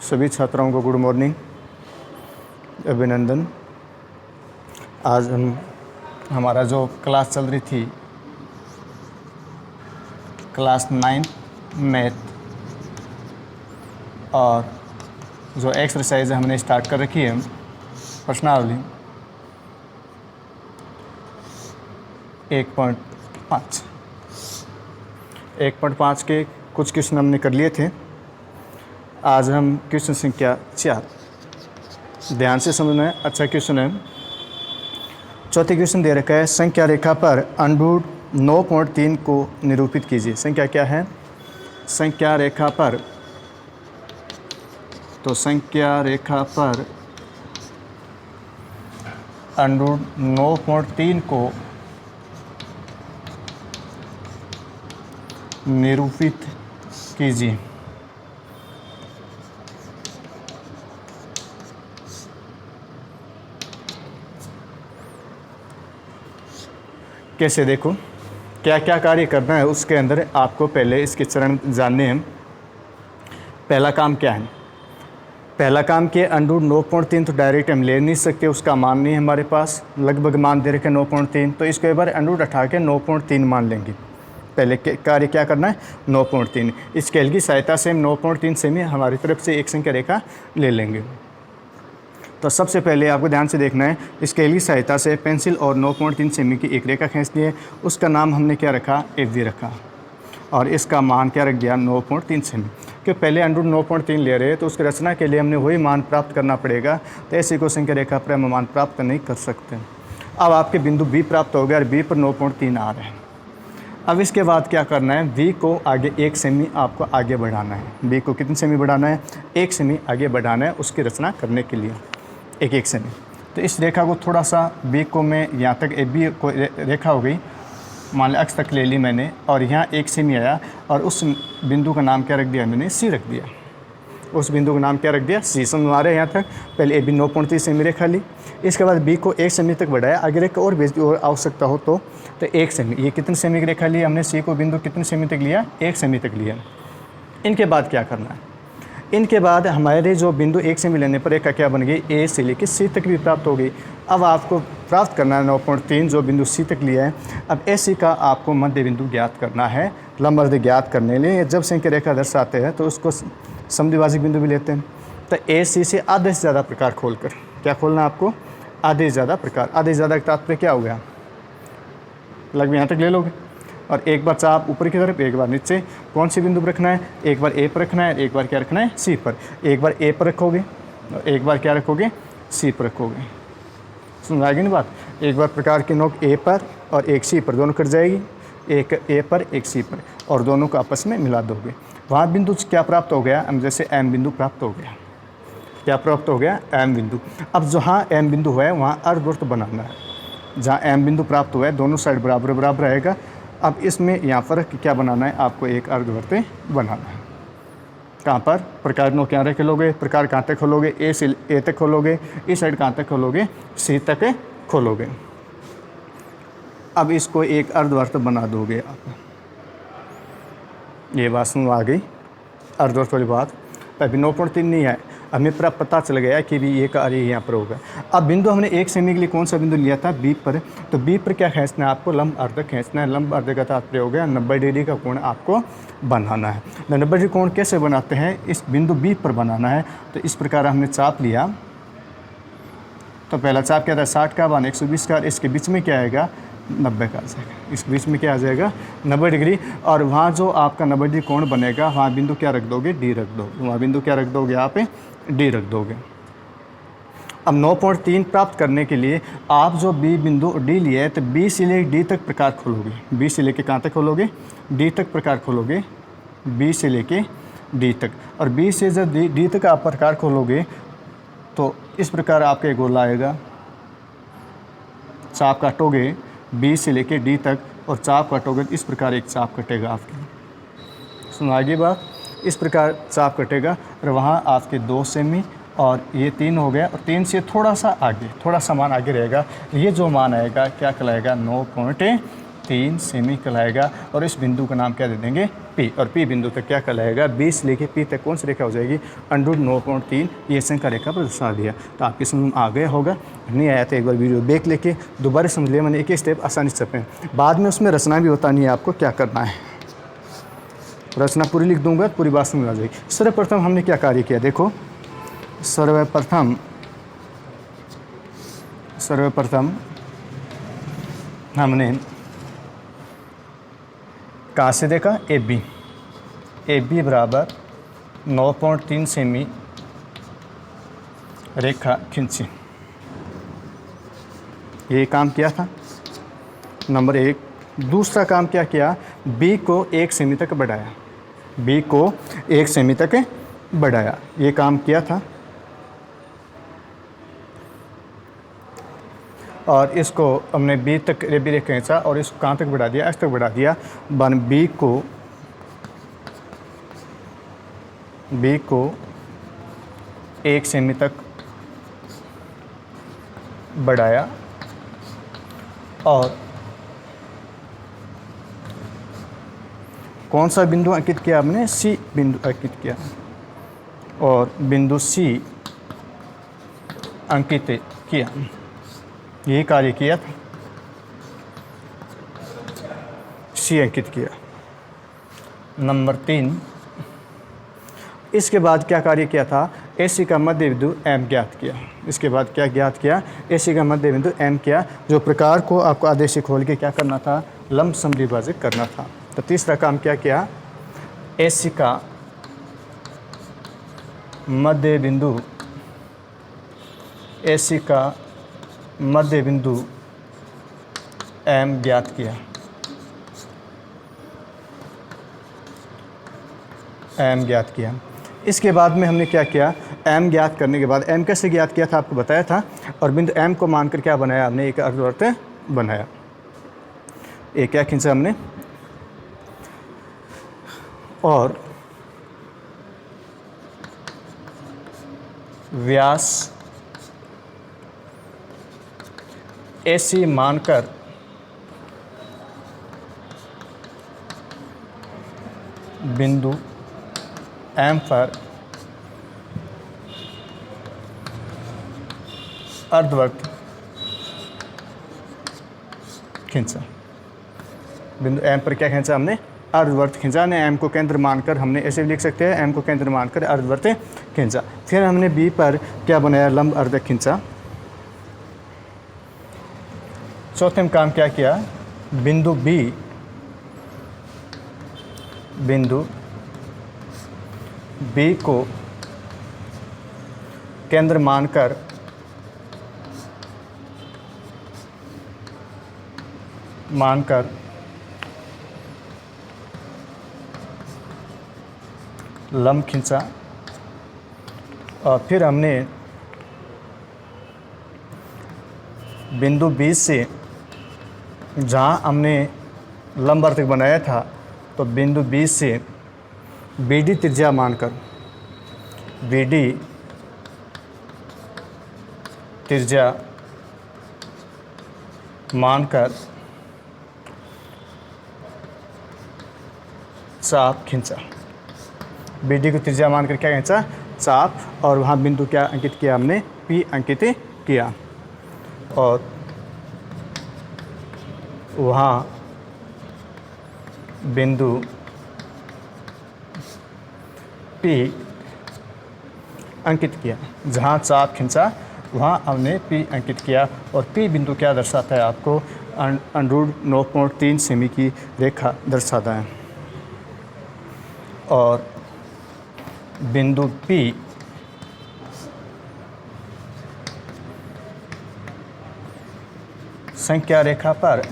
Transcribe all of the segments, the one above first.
सभी छात्राओं को गुड मॉर्निंग, अभिनंदन। आज हमारा जो क्लास चल रही थी, क्लास 9 मैथ, और जो एक्सरसाइज हमने स्टार्ट कर रखी है प्रश्नावली 1.5 के कुछ क्वेश्चन हमने कर लिए थे। आज हम क्वेश्चन संख्या 4, ध्यान से समझना है, अच्छा क्वेश्चन है। चौथे क्वेश्चन दे रखा है, संख्या रेखा पर अंडरूट 9.3 को निरूपित कीजिए। संख्या क्या है? संख्या रेखा पर, तो संख्या रेखा पर अंडरूट 9.3 को निरूपित कीजिए। कैसे? देखो क्या क्या कार्य करना है उसके अंदर, आपको पहले इसके चरण जानने हैं। पहला काम क्या है? पहला काम क्या है? अंडरूट 9.3 तो डायरेक्ट हम ले नहीं सकते, उसका मान नहीं है हमारे पास, लगभग मान दे रखे 9.3, तो इसको एक बार अंडरूट उठा के 9.3 मान लेंगे। पहले कार्य क्या करना है? 9.3 स्केल की सहायता से हम 9.3 सेमी हमारी तरफ से एक संख्या रेखा ले लेंगे। तो सबसे पहले आपको ध्यान से देखना है, स्केल की सहायता से पेंसिल और 9.3 सेमी की एक रेखा खींचनी है। उसका नाम हमने क्या रखा? एफ जी रखा, और इसका मान क्या रख दिया? 9.3 सेमी। क्योंकि पहले अंडरूट 9.3 ले रहे हैं तो उसकी रचना के लिए हमने वही मान प्राप्त करना पड़ेगा, तो ऐसी को संख्या रेखा पर हम मान प्राप्त नहीं कर सकते। अब आपके बिंदु बी प्राप्त हो गया और बी पर 9.3 आ रहे हैं। अब इसके बाद क्या करना है? बी को आगे 1 सेमी आपको आगे बढ़ाना है। बी को कितनी सेमी बढ़ाना है? 1 सेमी आगे बढ़ाना है उसकी रचना करने के लिए, 1 सेमी। तो इस रेखा को थोड़ा सा, बी को मैं यहाँ तक, ए बी को रेखा हो गई, मान लिया अक्ष तक ले ली मैंने, और यहाँ 1 सेमी आया, और उस बिंदु का नाम क्या रख दिया मैंने? सी रख दिया। उस बिंदु का नाम क्या रख दिया? सी। समझ आ रहे हैं यहाँ तक? पहले ए बी 9.3 सेमी रेखा ली, इसके बाद बी को 1 सेमी तक बढ़ाया, आगे रेखा और भेज और आवश्यकता हो तो 1 सेमी। ये कितने सेमी की रेखा ली हमने? सी को बिंदु कितने सेमी तक लिया? 1 सेमी तक लिया। इनके बाद क्या करना है? इनके बाद हमारे जो बिंदु 1 सेमी लेने पर रेखा क्या बन गई? ए से लेकर सी तक भी प्राप्त हो गई। अब आपको प्राप्त करना है 9.3 जो बिंदु सी तक लिया है। अब ए सी का आपको मध्य बिंदु ज्ञात करना है। लंब अर्ध ज्ञात करने के लिए जब संख्या रेखा दर्शाते हैं तो उसको समद्विभाजक बिंदु भी लेते हैं। तो ए सी से आधे से ज़्यादा प्रकार खोलकर, क्या खोलना है आपको? आधे से ज़्यादा प्रकार। आधे से ज़्यादा का तात्पर्य क्या हो गया? लगभग यहाँ तक ले लोगे, और एक बार चाप ऊपर की तरफ, एक बार नीचे। कौन सी बिंदु पर रखना है? एक बार ए पर रखना है, एक बार क्या रखना है? सी पर। एक बार ए पर रखोगे और एक बार क्या रखोगे? सी पर रखोगे। सुन आएगी ना बात? एक बार प्रकार की नोक ए पर और एक सी पर, दोनों कट जाएगी, एक ए पर एक सी पर, और दोनों को आपस में मिला दोगे। वहाँ बिंदु क्या प्राप्त हो गया? जैसे एम बिंदु प्राप्त हो गया। क्या प्राप्त हो गया? एम बिंदु। अब जहाँ एम बिंदु है वहाँ अर्धवृत्त बनाना है। जहाँ एम बिंदु प्राप्त हुआ है दोनों साइड बराबर बराबर रहेगा। अब इसमें यहाँ पर क्या बनाना है? आपको एक अर्धवृत्त बनाना है। कहाँ पर? प्रकार नो क्या रखे लोगे? प्रकार कहाँ तक खोलोगे? ए से ए तक खोलोगे, इस साइड कहाँ तक खोलोगे? सी तक खोलोगे। अब इसको एक अर्धवृत्त बना दोगे आप। ये बात सुन आ गई? अर्धवृत्त वाली बात। अभी 9.3 नहीं है, हमें पूरा पता चल गया कि भी ये कार्य यहाँ पर होगा। अब बिंदु हमने 1 सेमी के लिए कौन सा बिंदु लिया था? बी पर। तो बी पर क्या खींचना है आपको? लंब अर्ध खींचना है। लंब अर्ध का तात्पर्य हो गया 90 डिग्री का कोण आपको बनाना है। 90 डिग्री कोण कैसे बनाते हैं? इस बिंदु बी पर बनाना है। तो इस प्रकार हमने चाप लिया। तो पहला चाप क्या था? 60 का, 120 का, इसके बीच में क्या आएगा? 90 का आ जाएगा। इस बीच में क्या आ जाएगा? 90 डिग्री। और वहाँ जो आपका 90 डिग्री कोण बनेगा वहाँ बिंदु क्या रख दोगे? डी रख दोगे। वहाँ बिंदु क्या रख दोगे? आप डी रख दोगे। अब 9.3 प्राप्त करने के लिए आप जो बी बिंदु डी लिया है तो बी से लेकर डी तक प्रकार खोलोगे। बी से लेकर कहाँ तक खोलोगे? डी तक प्रकार खोलोगे। बी से लेके डी तक, और बी से जब डी तक आप प्रकार खोलोगे तो इस प्रकार आपका गोला आएगा। चाप काटोगे बी से लेके डी तक और चाप काटोगे तो इस प्रकार एक चाप कटेगा आपकी। सुनो आगे बात? इस प्रकार चाप कटेगा और वहाँ आपके 2 सेमी और ये 3 हो गया, और 3 से थोड़ा सा आगे, थोड़ा सा मान आगे रहेगा। ये जो मान आएगा क्या कहलाएगा? 9.3 3 सेमी कहलाएगा और इस बिंदु का नाम क्या दे देंगे P, और P बिंदु तक क्या कहलाएगा 20 लेके P तक कौन सी रेखा हो जाएगी √9.3, ये संख्या रेखा पर दर्शा दिया। तो आपकी समझ में आ गया होगा, नहीं आया तो एक बार वीडियो देख लेके दोबारा समझ लिया मैंने, एक एक स्टेप आसानी से चपें। बाद में उसमें रचना भी होता नहीं है, आपको क्या करना है, रचना पूरी लिख दूंगा तो पूरी बात समझ आ जाएगी। सर्वप्रथम हमने क्या कार्य किया, देखो सर्वप्रथम हमने कहाँ से देखा, ए बी बराबर 9.3 सेमी रेखा खींची, ये काम किया था नंबर 1। दूसरा काम क्या किया, बी को 1 सेमी तक बढ़ाया, बी को 1 सेमी तक बढ़ाया, ये काम किया था। और इसको हमने बी तक बी रेखा खींचा और इसको कहाँ तक बढ़ा दिया, एस तक बढ़ा दिया। बन बी को 1 सेमी तक बढ़ाया और कौन सा बिंदु अंकित किया हमने, सी बिंदु अंकित किया और बिंदु सी अंकित किया, यही कार्य किया था, सी अंकित किया। नंबर 3, इसके बाद क्या कार्य किया था, AC का मध्य बिंदु M ज्ञात किया। इसके बाद क्या ज्ञात किया, AC का मध्य बिंदु M किया, जो प्रकार को आपको आदेश से खोल के क्या करना था, लंब समद्विभाजक करना था। तो तीसरा काम क्या किया, AC का मध्य बिंदु M ज्ञात किया, M ज्ञात किया। इसके बाद में हमने क्या किया, M ज्ञात करने के बाद, M कैसे ज्ञात किया था आपको बताया था, और बिंदु M को मानकर क्या बनाया हमने, एक अर्धवृत्त बनाया। एक क्या खींचा हमने, और व्यास AC मानकर बिंदु M पर अर्धवृत्त खींचा। बिंदु M पर क्या खींचा हमने, अर्धवृत्त खींचा ने, M को केंद्र मानकर हमने ऐसे भी लिख सकते हैं, M को केंद्र मानकर अर्धवृत्त खींचा। फिर हमने B पर क्या बनाया, लंब अर्धक खींचा। चौथे में काम क्या किया, बिंदु B को केंद्र मानकर लंब खींचा। और फिर हमने बिंदु B से जहाँ हमने लंब अर्धक बनाया था, तो बिंदु B से BD त्रिज्या मानकर, BD त्रिज्या मानकर चाप खींचा। BD को त्रिज्या मानकर क्या खींचा, चाप, और वहाँ बिंदु क्या अंकित किया हमने, P अंकित किया, और वहाँ बिंदु P अंकित किया। जहाँ चाप खींचा वहाँ हमने P अंकित किया, और P बिंदु क्या दर्शाता है आपको, √9.3 सेमी की रेखा दर्शाता है। और बिंदु P संख्या रेखा पर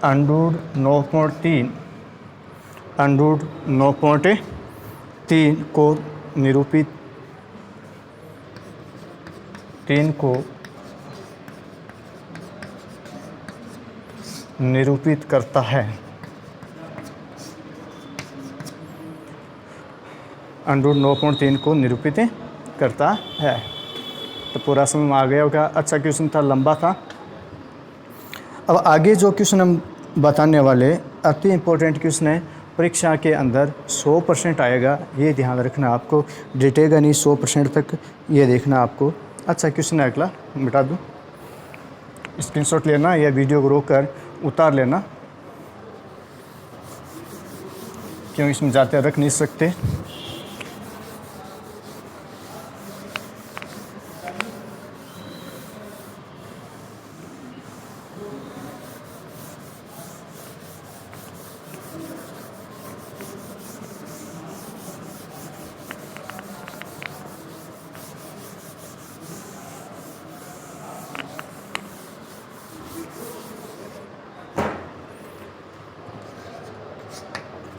√9.3 को निरूपित करता है। √9.3 को निरूपित करता है। तो पूरा समझ में आ गया होगा। अच्छा क्वेश्चन था, लंबा था। अब आगे जो क्वेश्चन हम बताने वाले अति इम्पोर्टेंट क्वेश्चन है, परीक्षा के अंदर 100% आएगा, ये ध्यान रखना आपको, डिटेगा नहीं 100% तक, ये देखना आपको। अच्छा क्वेश्चन है अगला, मिटा दूँ, स्क्रीनशॉट लेना या वीडियो को रोक कर उतार लेना, क्यों इसमें जाते रख नहीं सकते।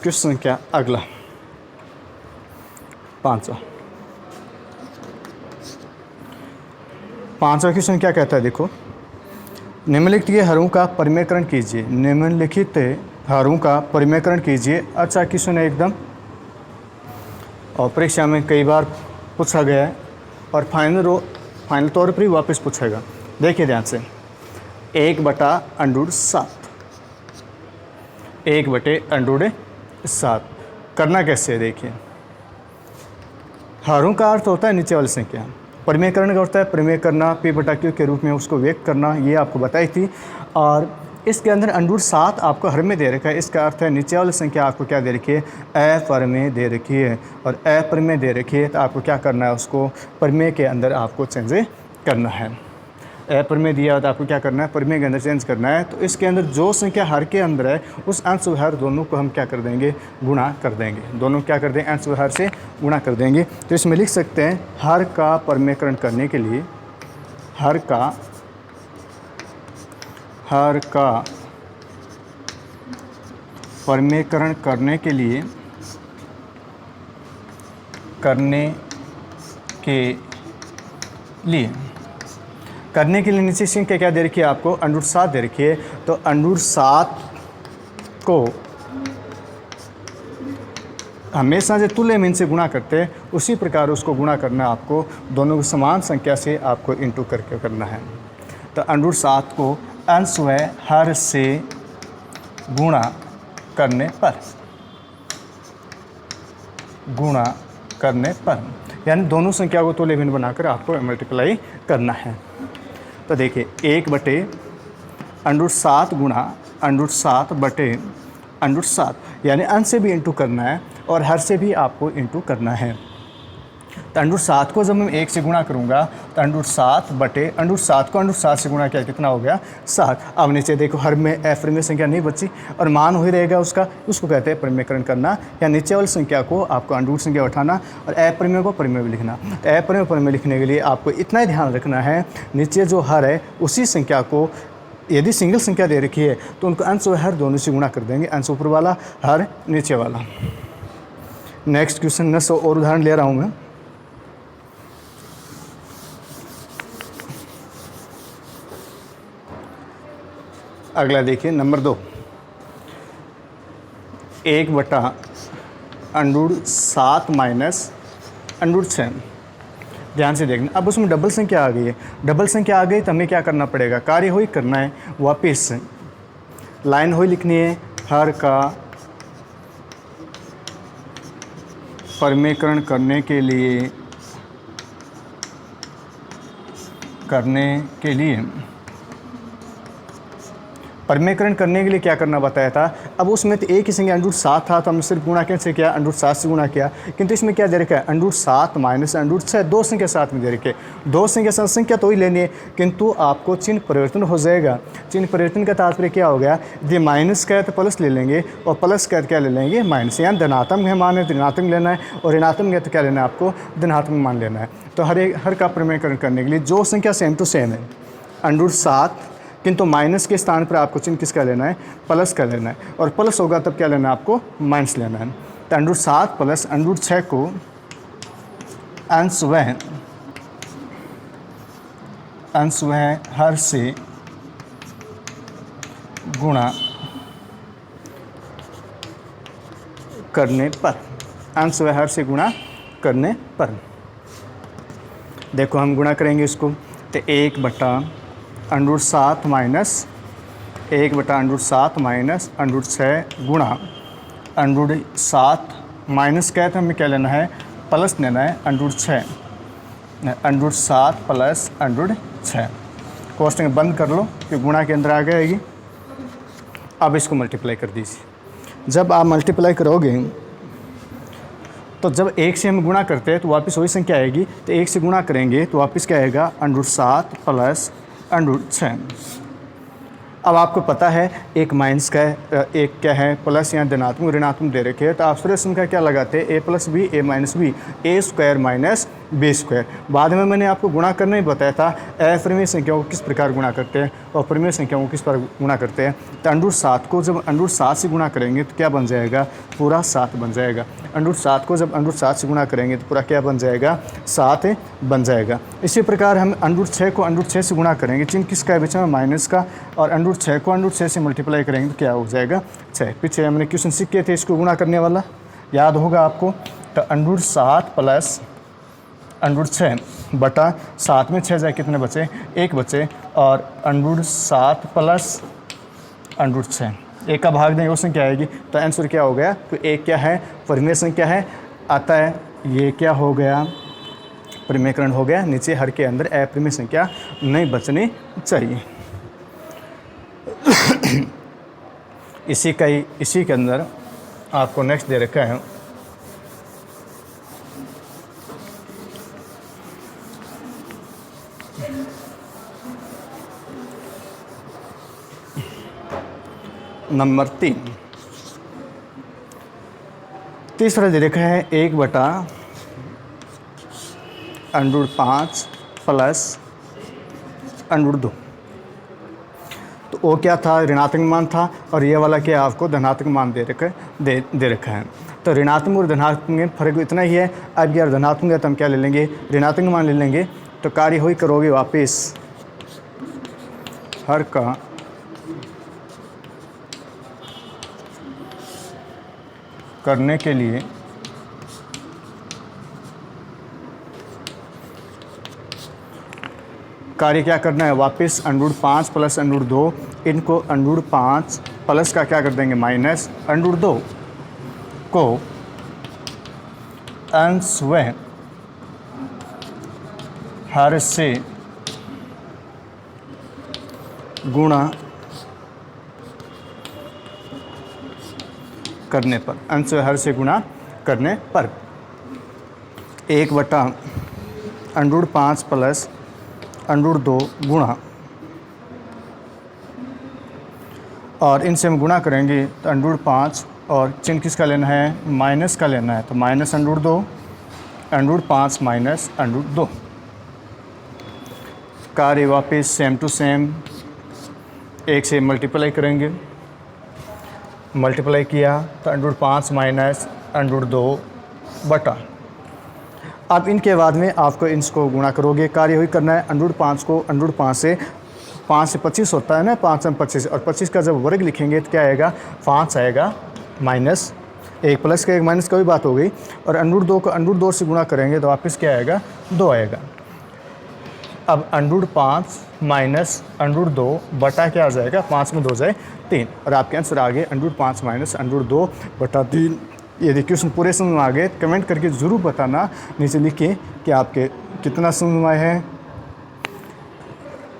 क्वेश्चन क्या अगला, 5वां क्वेश्चन क्या कहता है, देखो, निम्नलिखित हरों का परिमेयकरण कीजिए, निम्नलिखित हरों का परिमेयकरण कीजिए। अच्छा क्वेश्चन है एकदम, और परीक्षा में कई बार पूछा गया है और फाइनल तौर पर ही वापस पूछेगा। देखिए ध्यान से, 1/√7, 1/√7 करना कैसे है, देखिए, हरों का अर्थ होता है नीचे वाली संख्या, परिमेयकरण का होता है परिमेय करना, p/q के रूप में उसको व्यक्त करना, ये आपको बताई थी। और इसके अंदर √7 आपको हर में दे रखा है, इसका अर्थ है नीचे वाली संख्या आपको क्या दे रखी है, अपरिमेय दे रखी है, और अपरिमेय दे रखी है तो आपको क्या करना है, उसको परिमेय के अंदर आपको चेंज करना है। अपरिमेय दिया तो आपको क्या करना है, परिमेय के अंदर चेंज करना है। तो इसके अंदर जो संख्या हर के अंदर है उस अंश व हर दोनों को हम क्या कर देंगे, गुणा कर देंगे, दोनों क्या कर देंगे, अंश व हर से गुणा कर देंगे। तो इसमें लिख सकते हैं, हर का परिमेयकरण करने के लिए, हर का परिमेयकरण करने के लिए नीचे संख्या क्या दे रखी है आपको, √7 दे रखी है। तो √7 को हमेशा जो तुल्य में इनसे गुणा करते हैं उसी प्रकार उसको गुणा करना है आपको, दोनों को समान संख्या से आपको इंटू करके करना है। तो √7 को अंश व हर से गुणा करने पर यानी दोनों संख्या को तुल्य भिन्न बनाकर आपको मल्टीप्लाई करना है। तो देखिए, 1/√7 गुणा √7/√7, यानी अंश से भी इंटू करना है और हर से भी आपको इंटू करना है। तो √7 को जब मैं 1 से गुणा करूँगा तो √7 को √7 से गुणा किया, कितना हो गया, 7। अब नीचे देखो, हर में अपरिमेय संख्या नहीं बची और मान हो ही रहेगा उसका, उसको कहते हैं परिमेयकरण करना, या नीचे वाली संख्या को आपको √ संख्या उठाना और अपरिमेय को परिमेय भी लिखना। तो अपरिमेय परिमेय लिखने के लिए आपको इतना ही ध्यान रखना है, नीचे जो हर है उसी संख्या को, यदि सिंगल संख्या दे रखी है तो उनको अंश व हर दोनों से गुणा कर देंगे, अंश ऊपर वाला, हर नीचे वाला। नेक्स्ट क्वेश्चन में 100 और उदाहरण ले रहा हूँ मैं। अगला देखिए, नंबर 2, 1/√7 माइनस √6। ध्यान से देखना, अब उसमें डबल संख्या आ गई है, डबल संख्या आ गई तो हमें क्या करना पड़ेगा, कार्य हो ही करना है, वापस लाइन हो ही लिखनी है, हर का परिमेयकरण करने के लिए परिमेयकरण करने के लिए क्या करना बताया था। अब उसमें तो एक ही संख्या √7 था, तो हमने सिर्फ गुणा कैसे किया, √7 से गुणा किया, किंतु इसमें क्या दे रखा है, √7 माइनस √6, दो संख्या साथ में दे रखे, दो संख्या साथ संख्या तो ही लेनी है, किंतु आपको चिन्ह परिवर्तन हो जाएगा। चिन्ह परिवर्तन का तात्पर्य क्या हो गया, यदि माइनस का है तो प्लस ले लेंगे और प्लस का क्या ले लेंगे, माइनस, यानी धनात्मक है मान है तो ऋणात्मक लेना है, और ऋणात्मक है तो क्या लेना है, आपको धनात्मक मान लेना है। तो हर का परिमेयकरण करने के लिए जो संख्या सेम टू सेम है, √7, किंतु माइनस के स्थान पर आपको चिन्ह किसका लेना है, प्लस का लेना है, और प्लस होगा तब क्या लेना है, आपको माइनस लेना है। तो √7 प्लस √6 को अंश व हर से गुणा करने पर, अंश व हर से गुणा करने पर। देखो हम गुणा करेंगे इसको, तो 1/√7 माइनस 1/√7 माइनस √6 गुणा √7 माइनस क्या है, तो हमें क्या लेना है, प्लस लेना है √6, √7 प्लस √6। कोष्टक बंद कर लो कि गुणा के अंदर आ जाएगी। अब इसको मल्टीप्लाई कर दीजिए। जब आप मल्टीप्लाई करोगे तो जब 1 से हम गुणा करते हैं तो वापस वही संख्या आएगी, तो 1 से गुणा करेंगे तो वापस क्या आएगा, √7 प्लस √6। अब आपको पता है एक माइनस का है, एक क्या है प्लस, यहाँ धनात्मक ऋणात्मक दे रखे हैं, तो आप सूर्य संख्या क्या लगाते हैं, a + b a - b a² minus b²। बाद में मैंने आपको गुणा करना ही बताया था, अपरिमेय संख्याओं को किस प्रकार गुणा करते हैं और परिमेय संख्याओं को किस प्रकार गुणा करते हैं। तो √7 को जब √7 से गुणा करेंगे तो क्या बन जाएगा, पूरा 7 बन जाएगा। √7 को जब √7 से गुणा करेंगे तो पूरा क्या बन जाएगा, 7 बन जाएगा। इसी प्रकार हम √6 को √6 से गुणा करेंगे, चिन्ह किसका है बीच में, माइनस का, और √6 को √6 से मल्टीप्लाई करेंगे तो क्या हो जाएगा, 6। पीछे हमने क्वेश्चन सीखे थे इसको गुणा करने वाला, याद होगा आपको। तो √7 प्लस √6 बटा 7 में 6 जाए कितने बचे, 1 बचे, और √7 प्लस √6 1 का भाग देंगे वो संख्या आएगी। तो आंसर क्या हो गया, तो एक क्या है, परिमेय संख्या है, आता है ये क्या हो गया, परिमेयकरण हो गया। नीचे हर के अंदर अपरिमेय संख्या नहीं बचनी चाहिए। इसी के अंदर आपको नेक्स्ट दे रखा है, नंबर 3। तीसरा दे रखा है 1/√5 प्लस √2। तो वो क्या था, ऋणात्मक मान था, और ये वाला क्या आपको धनात्मक मान दे रखा है। तो ऋणात्मक और धनात्मक में फर्क इतना ही है। अब यार धनात्मक है तो हम क्या ले लेंगे, ऋणात्मक मान ले लेंगे। तो कार्य हुई करोगे वापस हर का करने के लिए कार्य क्या करना है, वापस √5 प्लस √2, इनको √5 प्लस का क्या कर देंगे, माइनस √2 को अंश व हर से गुणा करने पर, अंश व हर से गुणा करने पर 1/√5 प्लस √2 गुणा, और इनसे हम गुणा करेंगे तो √5 और चिन्ह किसका लेना है, माइनस का लेना है। तो माइनस √2, √5 माइनस √2। कार्य वापस सेम टू सेम 1 से मल्टीप्लाई करेंगे, मल्टीप्लाई किया तो √5 माइनस √2 बटा। अब इनके बाद में आपको इसको गुणा करोगे, कार्य हुई करना है √5 को √5 से, 5 से 25 होता है ना, 5 से 25, और 25 का जब वर्ग लिखेंगे तो क्या आएगा, 5 आएगा, माइनस 1 प्लस का 1 माइनस का भी बात हो गई, और √2 को √2 से गुणा करेंगे तो वापस क्या आएगा, 2 आएगा। अब √5 माइनस √2 बटा क्या आ जाएगा, 5 में 2 जाए 3, और आपके आंसर आ गए √5 माइनस √2 बटा 3। यदि क्वेश्चन पूरे समझ में आ गए कमेंट करके ज़रूर बताना, नीचे लिखिए कि आपके कितना समझ में आया है।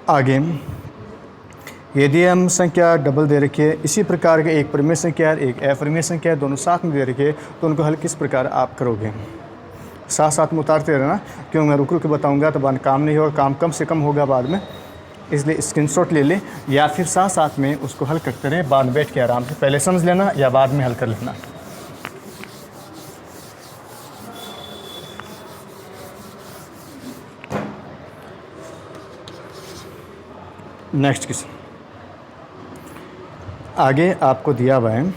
आगे यदि हम संख्या डबल दे रखी है, इसी प्रकार के एक परिमेय संख्या है एक अपरिमेय संख्या है, दोनों साथ में दे रखी है, तो उनको हल किस प्रकार आप करोगे, साथ साथ में उतारते रहना, क्योंकि मैं रुक रुक के बताऊंगा तो बाद काम नहीं होगा, काम कम से कम होगा बाद में, इसलिए स्क्रीनशॉट ले ले या फिर साथ साथ में उसको हल करते रहे, बाद में बैठ के आराम से पहले समझ लेना या बाद में हल कर लेना। नेक्स्ट क्वेश्चन आगे आपको दिया हुआ है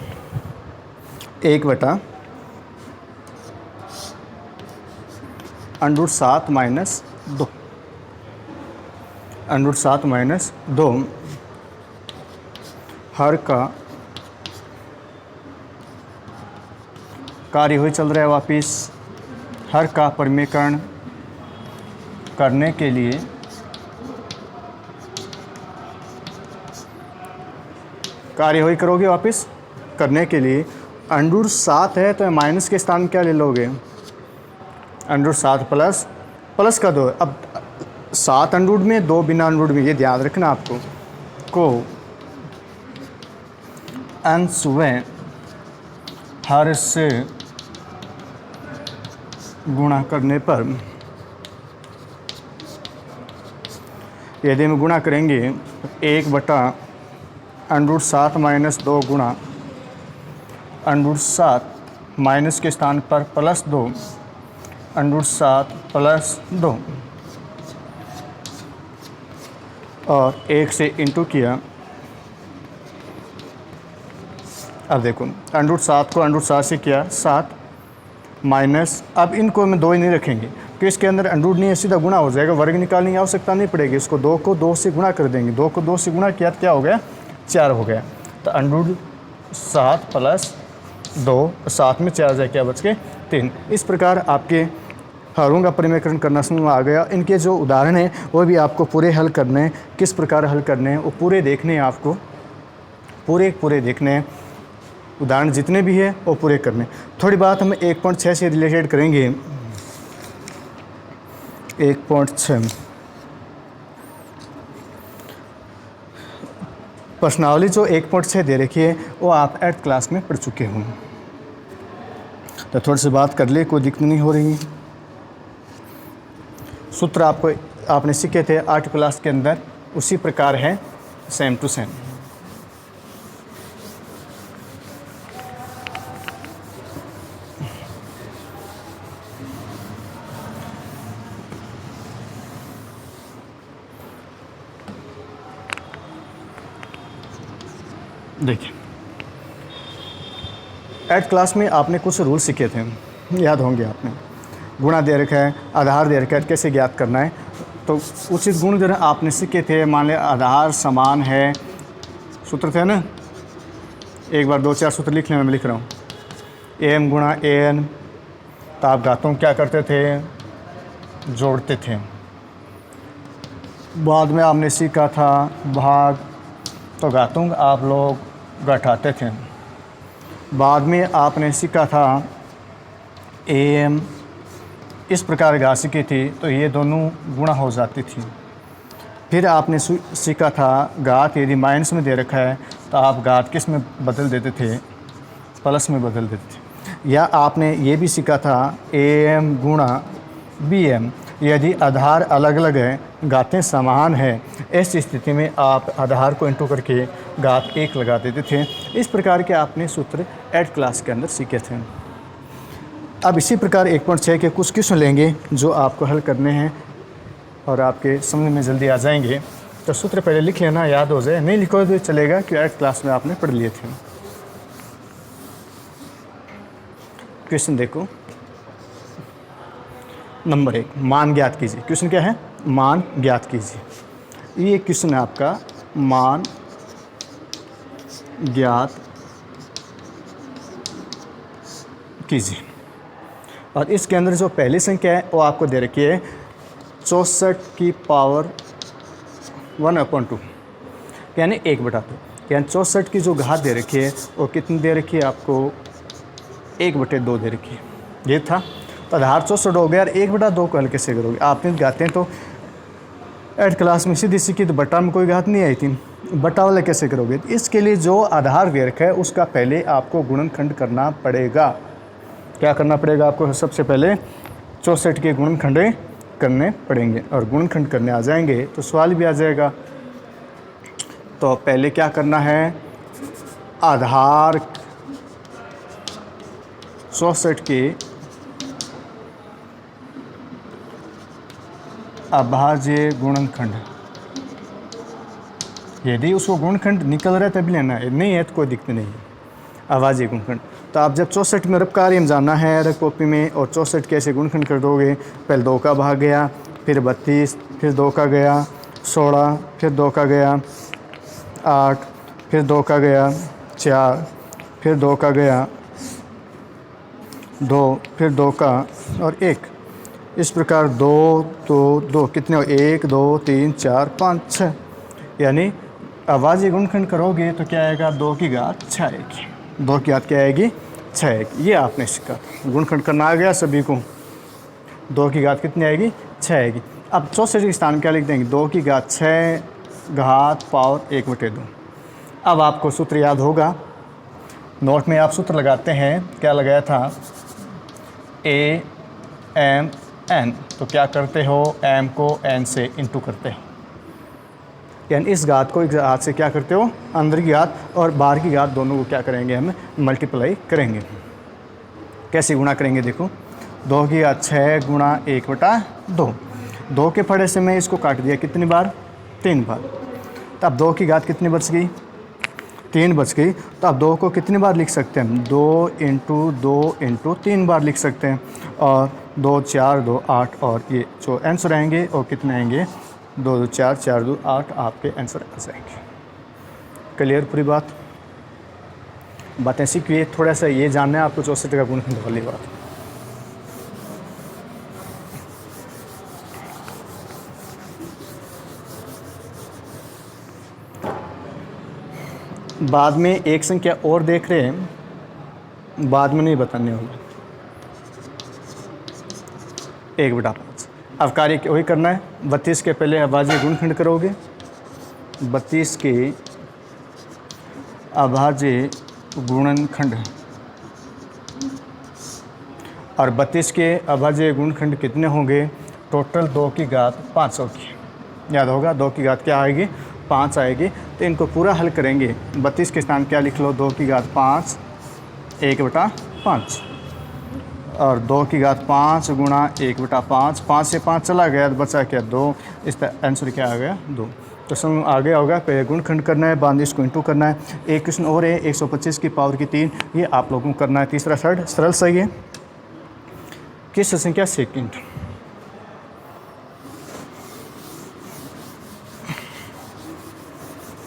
1/√7 माइनस 2, √7 माइनस 2 हर का कार्य हुई चल रहा है वापिस हर का परिमेयकरण करने के लिए कार्यवाही करोगे वापस करने के लिए अंडर 7 है तो माइनस के स्थान क्या ले लोगे, अंडर 7 प्लस प्लस का 2। अब 7 अंडर में 2 बिना अंडर में, ये ध्यान रखना आपको, को अंशवें हर से गुणा करने पर, यदि हम गुणा करेंगे 1/√7 माइनस 2 गुणा √7 माइनस के स्थान पर +2 √7 + 2 और 1 से इंटू किया। अब देखो √7 को √7 से किया 7 माइनस, अब इनको में 2 ही नहीं रखेंगे तो इसके अंदर अंडर नहीं है, सीधा गुणा हो जाएगा, वर्ग निकालने की आवश्यकता नहीं पड़ेगी। इसको 2 को 2 से गुणा कर देंगे, 2 को 2 से गुणा किया तो क्या हो गया 4 हो गया। तो √7 + 2, 7 में 4 जाए क्या बच के 3। इस प्रकार आपके हरों का परिमेयकरण करना समझ में आ गया। इनके जो उदाहरण हैं वो भी आपको पूरे हल करने हैं, किस प्रकार हल करने हैं वो पूरे देखने हैं, आपको पूरे देखने हैं, उदाहरण जितने भी है वो पूरे करने। थोड़ी बात हम 1.6 से रिलेटेड करेंगे। 1.6 प्रश्नावली जो 1.6 दे रखी है वो आप 8th क्लास में पढ़ चुके हों, तो थोड़ी सी बात कर ले, कोई दिक्कत नहीं हो रही। सूत्र आपने सीखे थे 8th क्लास के अंदर, उसी प्रकार है, सेम टू सेम। देखिए 8th क्लास में आपने कुछ रूल सीखे थे, याद होंगे आपने। गुणा दे रखा है, आधार दे रखा है, कैसे ज्ञात करना है। तो उचित गुण जो आपने सीखे थे, मान लिया आधार समान है, सूत्र थे ना, एक बार 2-4 सूत्र लिख लेना, मैं लिख रहा हूँ। m गुणा an, तो आप घातों क्या करते थे, जोड़ते थे। बाद में आपने सीखा था भाग, तो घातों आप लोग घटाते थे। बाद में आपने सीखा था am, इस प्रकार घात सीखी थी तो ये दोनों गुणा हो जाती थी। फिर आपने सीखा था घात यदि माइनस में दे रखा है तो आप घात किस में बदल देते थे, प्लस में बदल देते थे। या आपने ये भी सीखा था am गुणा bm, यदि आधार अलग अलग है, घातें समान है, इस स्थिति में आप आधार को इंटू करके घात 1 लगा देते थे। इस प्रकार के आपने सूत्र 8th क्लास के अंदर सीखे थे। अब इसी प्रकार 1.6 के कुछ क्वेश्चन लेंगे जो आपको हल करने हैं और आपके समझ में जल्दी आ जाएंगे। तो सूत्र पहले लिख लेना, याद हो जाए, नहीं लिखो तो चलेगा कि 8th क्लास में आपने पढ़ लिए थे। क्वेश्चन देखो, नंबर 1, मान ज्ञात कीजिए। क्वेश्चन क्या है, मान ज्ञात कीजिए। ये क्वेश्चन है आपका, मान ज्ञात कीजिए। और इसके अंदर जो पहली संख्या है वो आपको दे रखी है 64 की पावर 1/2, यानी 1/2, यानी 64 की जो घात दे रखी है वो कितनी दे रखी है आपको, 1/2 दे रखी है। ये था, तो आधार 64 हो गया और 1/2 को हल कैसे करोगे। आपने घातें तो 8th क्लास में सीधी सीखी, तो बटा में कोई घात नहीं आई थी, बटा वाले कैसे करोगे। तो इसके लिए जो आधार दे रखा है उसका पहले आपको गुणनखंड करना पड़ेगा। क्या करना पड़ेगा आपको, सबसे पहले 64 के गुणनखंड करने पड़ेंगे, और गुणनखंड करने आ जाएंगे तो सवाल भी आ जाएगा। तो पहले क्या करना है, आधार 64 के अभाज्य गुणनखंड, यदि उसको गुणनखंड निकल रहा है तभी लेना है, नहीं है तो कोई दिक्कत नहीं है। अभाज्य गुणनखंड, तो आप जब 64 में रब कार्य जाना है रब कॉपी में, और 64 कैसे गुणनखंड कर दोगे, पहले 2 का भाग गया, फिर 32, फिर 2 का गया 16, फिर 2 का गया 8, फिर 2 का गया 4, फिर 2 का गया 2, फिर 2 का और 1, इस प्रकार 2 तो 2 कितने हो, 1 2 3 4 5 6, यानी आवाज़ी गुणनखंड करोगे तो क्या आएगा, 2 की घात 6 आएगी। 2 की घात क्या आएगी, 6 आएगी। ये आपने सीखा, गुणनखंड करना आ गया सभी को। 2 की घात कितनी आएगी, 6 आएगी। अब चौथे के स्थान क्या लिख देंगे, 2 की घात 6 घात पावर 1/2। अब आपको सूत्र याद होगा, नोट में आप सूत्र लगाते हैं, क्या लगाया था, ए एम एन, तो क्या करते हो, एम को एन से इंटू करते हो, यानी इस घात को इस घात से क्या करते हो, अंदर की घात और बाहर की घात दोनों को क्या करेंगे, हम मल्टीप्लाई करेंगे। कैसे गुणा करेंगे, देखो, 2 की घात 6 गुणा 1/2। 2 के पड़े से मैं इसको काट दिया कितनी बार, 3 बार। तब 2 की घात कितनी बच गई, 3 बच गई। तो अब 2 को कितनी बार लिख सकते हैं, 2 × 2 × 3 बार लिख सकते हैं। और 2 4 2 8, और ये जो आंसर आएंगे और कितने आएंगे, 2 2 4 4 2 8 आपके आंसर आ जाएंगे। क्लियर पूरी बातें सीखिए। थोड़ा सा ये जानना है आपको 64 का गुणनखंड वाली बात। बाद में एक संख्या और देख रहे हैं, बाद में नहीं बताने होगा, 1/5। अब कार्य वही करना है, 32 के पहले अभाज्य गुणनखंड करोगे, 32 के अभाज्य गुणनखंड, और 32 के अभाज्य गुणनखंड कितने होंगे, टोटल 2 की घात 5 होगी। याद होगा, 2 की घात क्या आएगी, 5 आएगी। तो इनको पूरा हल करेंगे, 32 के स्थान क्या लिख लो, 2 की घात 5 1/5, और 2 की घात 5 गुणा 1/5, 5 से 5 चला गया तो बचा क्या, 2। इसका आंसर क्या आ गया, 2। तो समझ आगे होगा, पहले गुणनखंड करना है, बाद इसको इंटू करना है। एक क्वेश्चन और है, 125 की पावर की 3, ये आप लोगों को करना है। तीसरा थर्ड सरल सही है, किस संख्या सेकंड,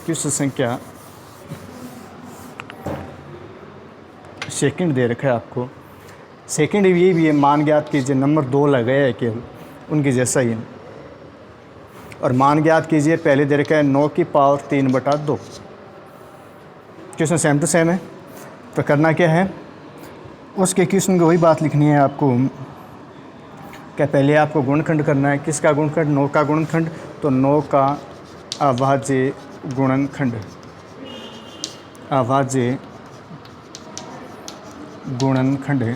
किस संख्या सेकंड दे रखा है आपको। सेकंड ये भी है, मान ज्ञात कीजिए, नंबर 2 लगाया है केवल, उनकी जैसा ही है। और मान ज्ञात कीजिए, पहले दे रखा है 9 की power 3/2। Question same to same है, तो करना क्या है, उसके क्वेश्चन की वही बात लिखनी है आपको। क्या पहले आपको गुणनखंड करना है, किसका गुणनखंड, 9 का गुणनखंड। तो 9 का अभाज्य गुणनखंड, अभाज्य गुणनखंड।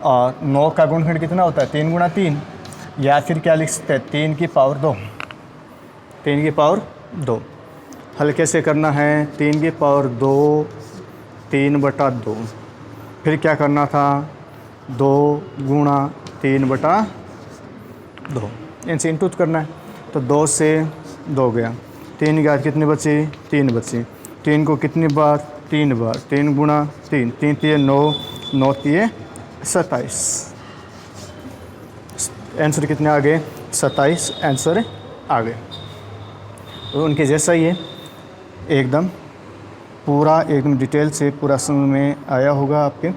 और 9 का गुणनखंड कितना होता है, 3 × 3, या फिर क्या लिख सकते हैं, 3 की पावर 2, 3 की पावर 2। हल कैसे करना है, 3 की पावर 2 3/2। फिर क्या करना था, 2 गुणा 3/2, इनसे इंटू करना है। तो 2 से 2 गया, 3 की घात कितनी बची, 3 बची। 3 को कितनी बार, 3 बार, 3 गुणा 3, 3 3 9, 9 3 27। आंसर कितने आ गए, 27 आंसर आ गए। तो उनके जैसा ही है, एकदम पूरा एकदम डिटेल से पूरा समझ में आया होगा आपके।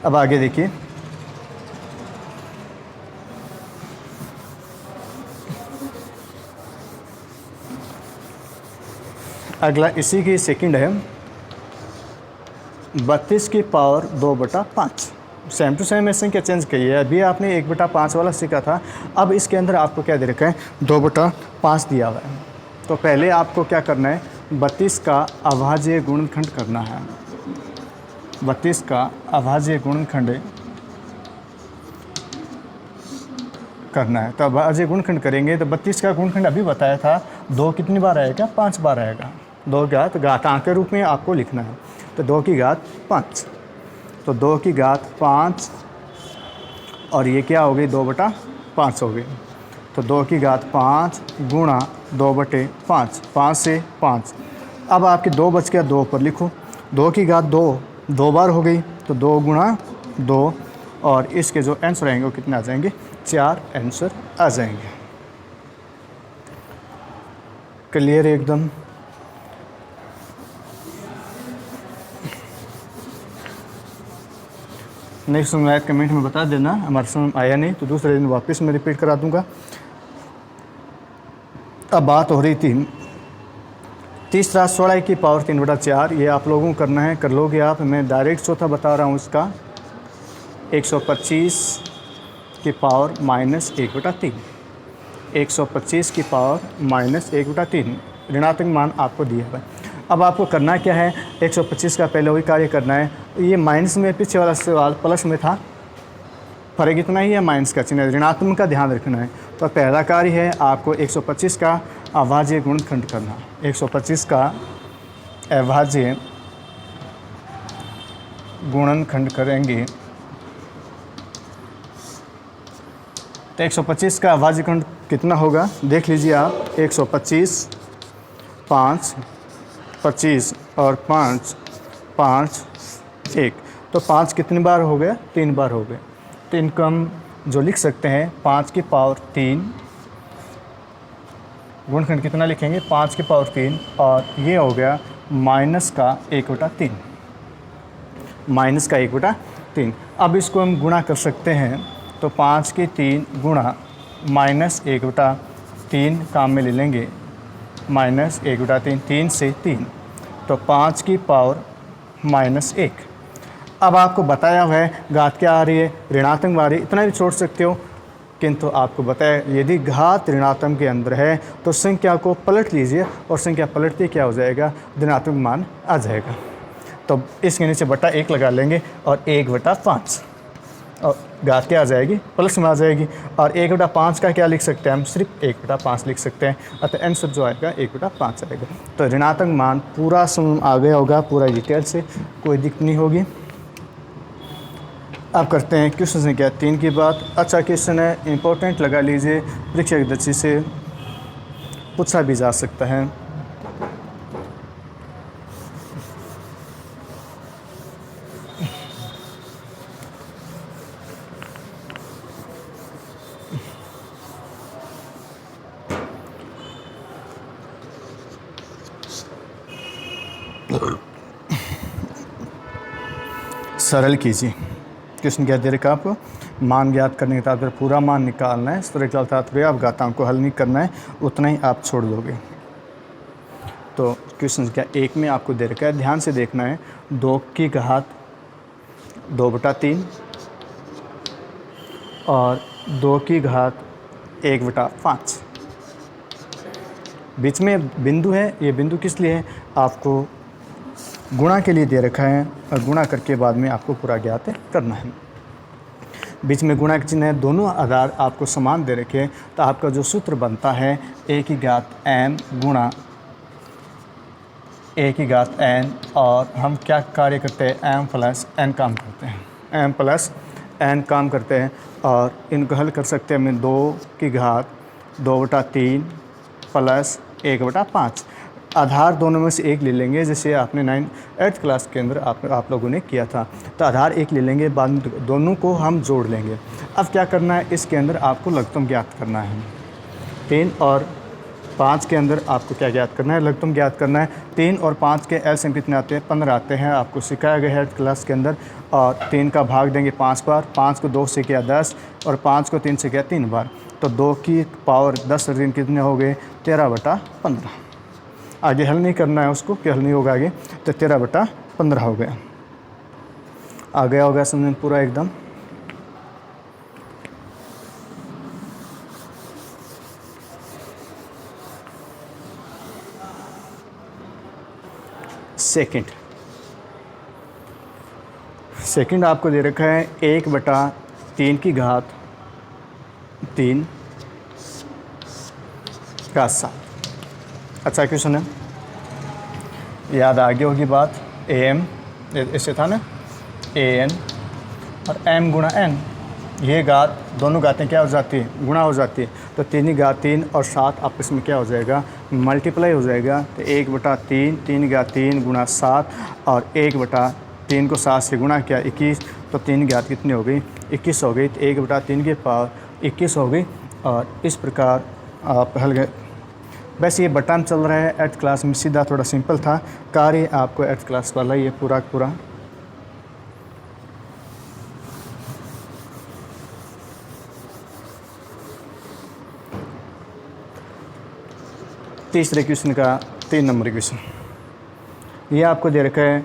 अब आगे देखिए, अगला इसी की सेकंड है, 32 की पावर 2/5। सेम टू सेम ऐसे क्या चेंज किया है, अभी आपने 1/5 वाला सीखा था। अब इसके अंदर आपको क्या दे रखा है, 2/5 दिया हुआ है। तो पहले आपको क्या करना है, 32 का अभाज्य गुणनखंड करना है। 32 का अभाज्य गुणनखंड करना है। तो अभाज्य गुणनखंड करेंगे तो 32 का गुणनखंड अभी बताया था, 2 कितनी बार आएगा, 5 बार आएगा। 2 की घात घातांक के रूप में आपको लिखना है। तो 2 की घात 5, तो 2 की घात 5, और ये क्या हो गई, 2/5 हो गई। तो 2 की घात 5 गुणा 2/5, 5 से 5। अब आपके 2 बच गया, 2 पर लिखो। 2 की घात 2 बार हो गई, तो 2 गुणा 2, और इसके जो आंसर आएंगे वो कितने आ जाएंगे, 4 आंसर आ जाएंगे। क्लियर है एकदम। नहीं समझ आया कमेंट में बता देना, हमारे समझ आया नहीं तो दूसरे दिन वापस मैं रिपीट करा दूंगा। अब बात हो रही थी तीसरा 16 की पावर 3/4, ये आप लोगों को करना है, कर लोगे आप। मैं डायरेक्ट चौथा बता रहा हूँ इसका 125 की पावर -1/3, 125 की पावर -1/3 ऋणात्मक मान आपको दिया हुआ है। अब आपको करना क्या है, 125 का पहले वही कार्य करना है। ये माइनस में पीछे वाला सवाल प्लस में था, फर्क इतना ही है, माइनस का चिन्ह ऋणात्मक का ध्यान रखना है। तो पहला कार्य है आपको 125 का अभाज्य गुणनखंड करना। 125 का अभाज्य गुणनखंड करेंगे तो 125 का अभाज्य गुणन कितना होगा देख लीजिए आप। 125 5 25 और 5 5 1, तो 5 कितनी बार हो गया, 3 बार हो गए। तो इनको हम जो लिख सकते हैं 5 की पावर 3, गुणनखंड कितना लिखेंगे 5 की पावर 3, और ये हो गया माइनस का 1/3, माइनस का 1/3। अब इसको हम गुणा कर सकते हैं, तो 5 की 3 गुणा -1/3 काम में ले लेंगे, -1/3, 3 से 3, तो 5 की पावर -1। अब आपको बताया हुआ है घात क्या आ रही है, ऋणात्मक आ रही है, इतना भी छोड़ सकते हो, किंतु आपको बताया यदि घात ऋणात्मक के अंदर है तो संख्या को पलट लीजिए, और संख्या पलटते क्या हो जाएगा, धनात्मक मान आ जाएगा। तो इसके नीचे बटा 1 लगा लेंगे और 1/5, और घात क्या आ जाएगी, प्लस में आ जाएगी। और 1/5 का क्या लिख सकते हैं हम, सिर्फ 1/5 लिख सकते हैं, अतः आंसर जो आएगा 1/5 आएगा। तो ऋणात्मक मान पूरा समझ आ गया होगा, पूरा डिटेल से, कोई दिक्कत नहीं होगी। अब करते हैं क्वेश्चन संख्या 3 की बात। अच्छा क्वेश्चन है, इंपॉर्टेंट लगा लीजिए, परीक्षा की दृष्टि से पूछा भी जा सकता है। सरल कीजिए। क्वेश्चन क्या दे रखा आपको, मान ज्ञात करने के तात्पर्य पूरा मान निकालना है, सरल का तात्पर्य आप घातांक को हल नहीं करना है, उतना ही आप छोड़ दोगे। तो क्वेश्चन क्या 1 में आपको दे रखा है, ध्यान से देखना है, 2 की घात 2/3 और 2 की घात 1/5, बीच में बिंदु है। ये बिंदु किस लिए है, आपको गुणा के लिए दे रखा है, और गुणा करके बाद में आपको पूरा ज्ञात करना है। बीच में गुणा के चिन्ह है, दोनों आधार आपको समान दे रखे हैं, तो आपका जो सूत्र बनता है a की घात n गुणा a की घात n, और हम क्या कार्य करते हैं, m प्लस n काम करते हैं, m प्लस n काम करते हैं, और इनको हल कर सकते हैं हमें 2 की घात 2/3 प्लस 1/5। आधार दोनों में से एक ले लेंगे, जैसे आपने 8th क्लास के अंदर आप लोगों ने किया था। तो आधार एक ले लेंगे, बाद में दोनों को हम जोड़ लेंगे। अब क्या करना है, इसके अंदर आपको लघुत्तम ज्ञात करना है। 3 और 5 के अंदर आपको क्या ज्ञात करना है, लघुत्तम ज्ञात करना है। 3 और 5 के एलसीएम कितने आते हैं, 15 आते हैं, आपको सिखाया गया है 8th क्लास के अंदर। और 3 का भाग देंगे 5 बार, 5 को 2 से किया 10, और 5 को 3 से किया 3 बार, तो 2 की पावर 10 और 3 कितने हो गए, 13/15। आगे हल नहीं करना है उसको, कि हल नहीं होगा आगे, तो 13/15 हो गया। आ गया होगा समझ में पूरा एकदम। सेकंड आपको दे रखा है 1/3 की घात 3 का 7। अच्छा क्वेश्चन है, याद आ गई होगी बात, am ऐसे था ना, an और m गुणा n, ये घात दोनों घातें क्या हो जाती है, गुणा हो जाती है। तो 3 की घात 3 और 7 आपस में क्या हो जाएगा, मल्टीप्लाई हो जाएगा। तो 1/3, 3 की घात 3 गुणा 7, और 1/3 को 7 से गुणा किया 21, तो 3 की घात कितनी हो गई, 21 हो गई। तो 1/3 की पावर 21 हो गई। और इस प्रकार आप हल गए। वैसे ये बटन चल रहा है 8th क्लास में, सीधा थोड़ा सिंपल था, कार्य आपको 8th क्लास वाला ये पूरा पूरा तीसरे क्वेश्चन का 3 नंबर क्वेश्चन, ये आपको दे रखा है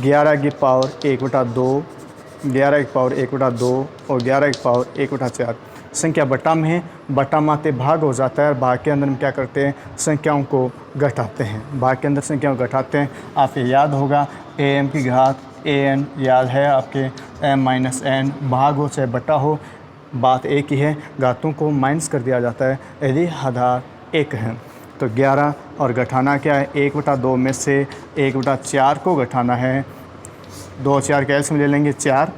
11 की पावर 1/2, 11 की पावर 1/2 और 11 की पावर 1/4। संख्या बटा में है, बटा माते भाग हो जाता है और भाग के अंदर हम क्या करते हैं, संख्याओं को घटाते हैं। भाग के अंदर संख्याओं को घटाते हैं। आपको याद होगा am की घात an याद है आपके m-n, भाग हो चाहे बटा हो, बात एक ही है, घातों को माइनस कर दिया जाता है यदि आधार 1 है। तो 11 और घटाना क्या है, 1/2 में से 1/4 को घटाना है, 2 और 4 कैलसी में ले लेंगे 4,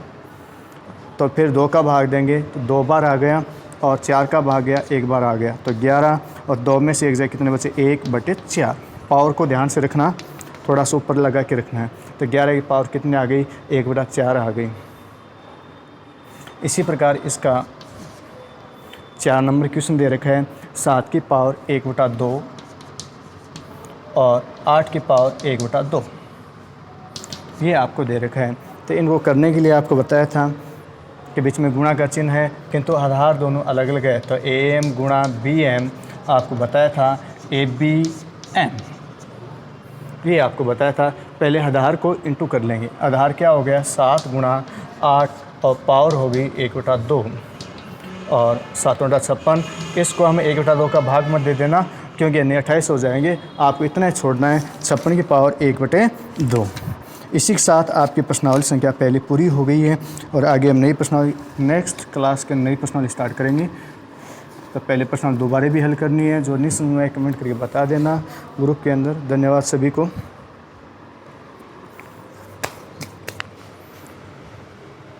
तो फिर 2 का भाग देंगे तो 2 बार आ गया और 4 का भाग गया 1 बार आ गया। तो 11 और 2 में से 1 जाए कितने बचे, 1/4। पावर को ध्यान से रखना, थोड़ा सा ऊपर लगा के रखना है। तो 11 की पावर कितनी आ गई, 1/4 आ गई। इसी प्रकार इसका 4 नंबर क्वेश्चन दे रखा है 7 की पावर 1/2 और 8 की पावर 1/2, ये आपको दे रखा है। तो इनको करने के लिए आपको बताया था कि बीच में गुणा का चिन्ह है किंतु आधार दोनों अलग अलग है। तो am गुणा bm आपको बताया था abm, ये आपको बताया था। पहले आधार को इंटू कर लेंगे, आधार क्या हो गया 7 गुणा 8 और पावर होगी 1/2 और 7/56। इसको हम 1/2 का भाग मत दे देना क्योंकि अन्य 28 हो जाएंगे। आपको इतना ही छोड़ना है, 56 की पावर 1/2। इसी के साथ आपकी प्रश्नावली संख्या पहले पूरी हो गई है और आगे हम नई प्रश्नावली नेक्स्ट क्लास के नई प्रश्नावली स्टार्ट करेंगे। तो पहले प्रश्नावली दोबारा भी हल करनी है, जो नहीं समझ में आए कमेंट करके बता देना ग्रुप के अंदर। धन्यवाद सभी को।